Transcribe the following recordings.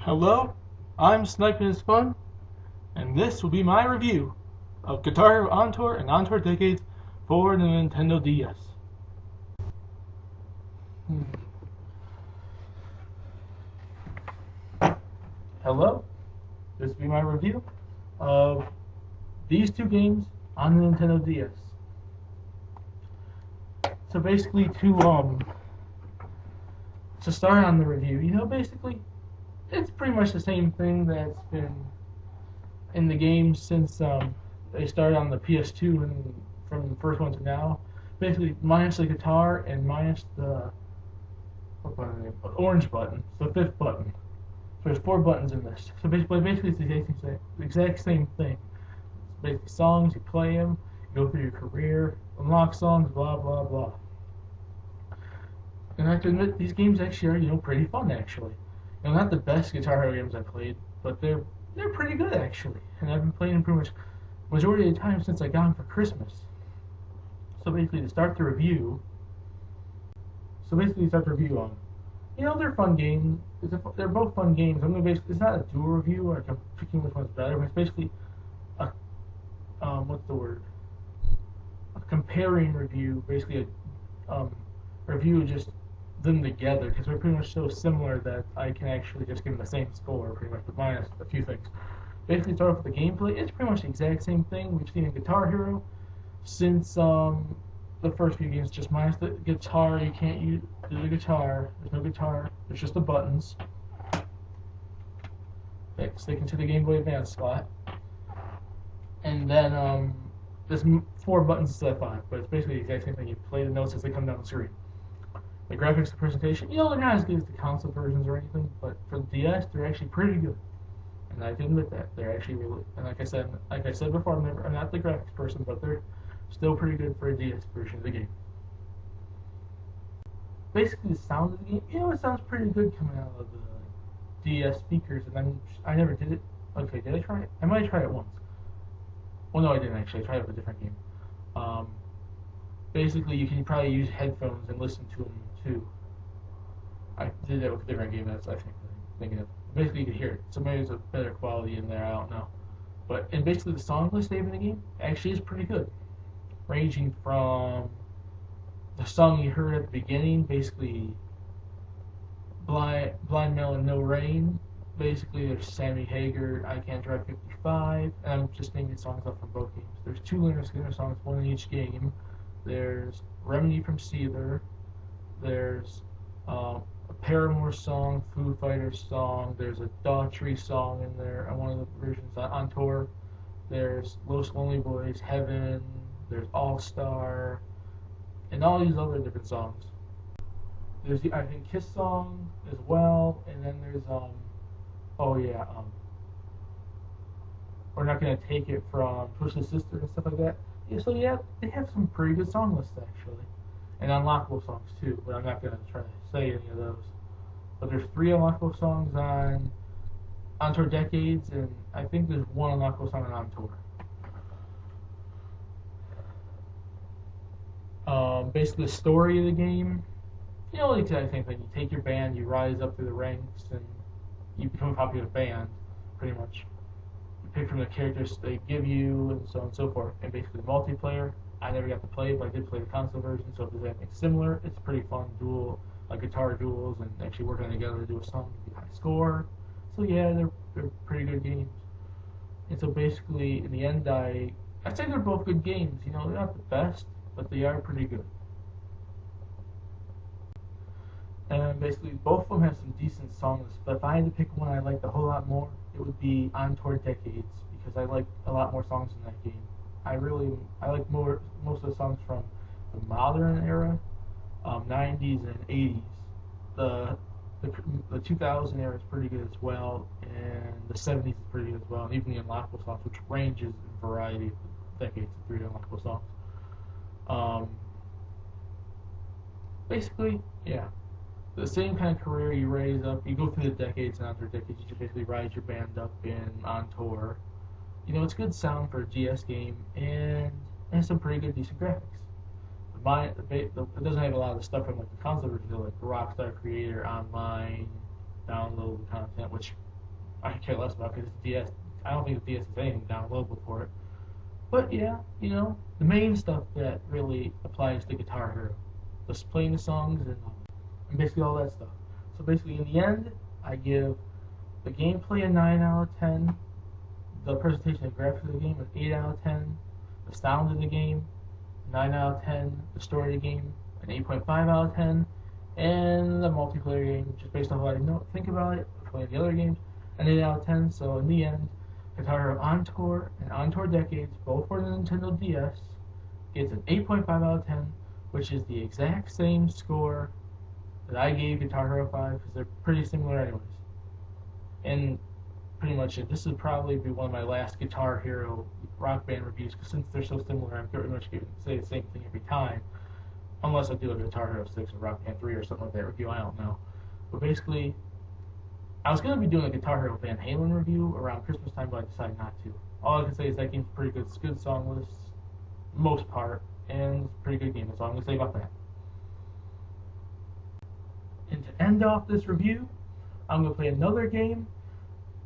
Hello, I'm SnipingIsFun, and this will be my review of Guitar Hero On Tour and On Tour Decades for the Nintendo DS. Hello, this will be my review of these two games on the Nintendo DS. So basically, to start on the review, basically, it's pretty much the same thing that's been in the game since they started on the PS2 and from the first one to now. Basically, minus the guitar and minus the orange button, the fifth button. So there's 4 buttons in this. So basically it's the exact same thing. It's basically songs, you play them, you go through your career, unlock songs, blah blah blah. And I have to admit, these games actually are pretty fun actually. Not the best Guitar Hero games I've played, but they're pretty good actually. And I've been playing them pretty much majority of the time since I got them for Christmas. So basically, to start the review, on, they're fun games. They're both fun games. It's not a dual review, like I'm picking which one's better, but it's basically a a comparing review, basically a review of just them together, because they're pretty much so similar that I can actually just give them the same score, pretty much, but minus a few things. Basically, start off with the gameplay. It's pretty much the exact same thing we've seen in Guitar Hero since the first few games, just minus the guitar. You can't use the guitar. There's no guitar. There's just the buttons. Sticking to the Game Boy Advance slot. And then there's 4 buttons instead of 5, but it's basically the exact same thing. You play the notes as they come down the screen. The graphics, the presentation, they're not as good as the console versions or anything, but for the DS, they're actually pretty good. And I can admit that they're actually really. And like I said before, I'm not the graphics person, but they're still pretty good for a DS version of the game. Basically, the sound of the game, it sounds pretty good coming out of the DS speakers. And I never did it. Okay, did I try it? I might have tried it once. Well, no, I didn't actually. I tried it with a different game. Basically, you can probably use headphones and listen to them too. I did that with a different game. That's I think thinking of. Basically, you can hear it. So maybe there's a better quality in there. I don't know. And basically, the song list they have in the game actually is pretty good, ranging from the song you heard at the beginning, basically Blind Melon No Rain. Basically, there's Sammy Hagar, I Can't Drive 55, and I'm just naming songs up from both games. There's 2 Lynyrd Skynyrd songs, 1 in each game. There's Remedy from Seether. There's a Paramore song, Foo Fighters song. There's a Daughtry song in there on one of the versions on tour. There's Los Lonely Boys, Heaven. There's All Star, and all these other different songs. There's the I Think Kiss song as well, and then there's We're Not Gonna Take It from Twisted Sister and stuff like that. So they have some pretty good song lists actually, and unlockable songs too. But I'm not gonna try to say any of those. But there's 3 unlockable songs on Tour Decades, and I think there's 1 unlockable song on Tour. Basically, the story of the game, the exact same thing. You take your band, you rise up through the ranks, and you become a popular band, pretty much. Pick from the characters they give you, and so on and so forth. And basically, multiplayer, I never got to play, but I did play the console version, so if there's anything similar, it's pretty fun. Guitar duels, and actually working together to do a song to get a high score. So yeah, they're pretty good games. And so basically, in the end, I'd say they're both good games. They're not the best, but they are pretty good. And basically, both of them have some decent songs. But if I had to pick one I liked a whole lot more, it would be On Tour Decades, because I like a lot more songs in that game. I like most of the songs from the modern era, 90s and 80s. The 2000 era is pretty good as well, and the 70s is pretty good as well, and even the unlockable songs, which ranges in variety of decades of 3 unlockable songs. Basically, yeah. The same kind of career you raise up, you go through the decades and after decades, you just basically rise your band up on tour. It's good sound for a GS game, and some pretty good, decent graphics. It doesn't have a lot of the stuff from like the console version, like the Rockstar Creator Online, download content, which I could care less about because it's DS. I don't think the DS has anything downloadable for it. But yeah, the main stuff that really applies to Guitar Hero, just playing the songs and basically all that stuff. So basically, in the end, I give the gameplay a 9 out of 10, the presentation and graphics of the game an 8 out of 10, the sound of the game 9 out of 10, the story of the game an 8.5 out of 10, and the multiplayer game, just based on what I think about it, playing the other games, an 8 out of 10. So in the end, Guitar Hero On Tour and On Tour Decades, both for the Nintendo DS, gets an 8.5 out of 10, which is the exact same score that I gave Guitar Hero 5, because they're pretty similar anyways. And pretty much this would probably be one of my last Guitar Hero Rock Band reviews, because since they're so similar, I'm pretty much going to say the same thing every time, unless I do a Guitar Hero 6 or Rock Band 3 or something like that review, I don't know. But basically, I was going to be doing a Guitar Hero Van Halen review around Christmas time, but I decided not to. All I can say is that game's pretty good. It's a good song list, most part, and it's a pretty good game. That's all I'm going to say about that. And to end off this review, I'm going to play another game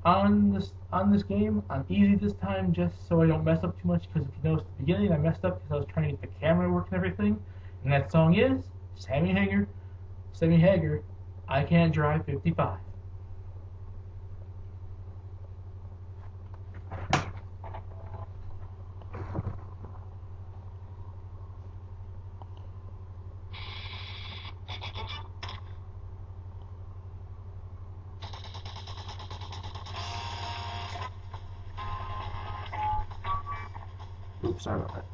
on this game on easy this time, just so I don't mess up too much, because if you notice at the beginning I messed up because I was trying to get the camera to work and everything, and that song is Sammy Hagar, I Can't Drive 55. Oops, sorry about that.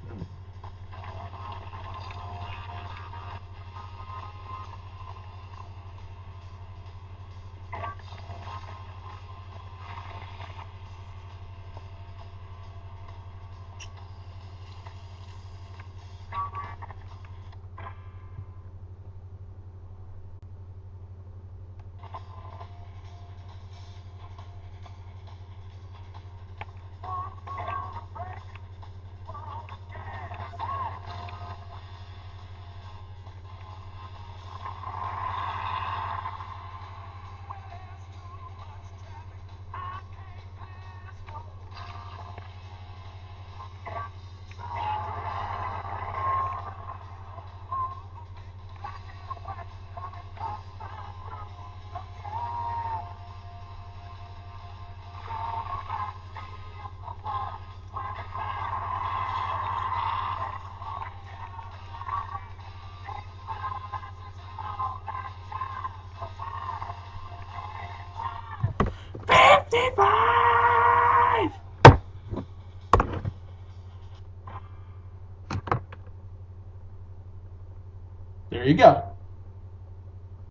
There you go.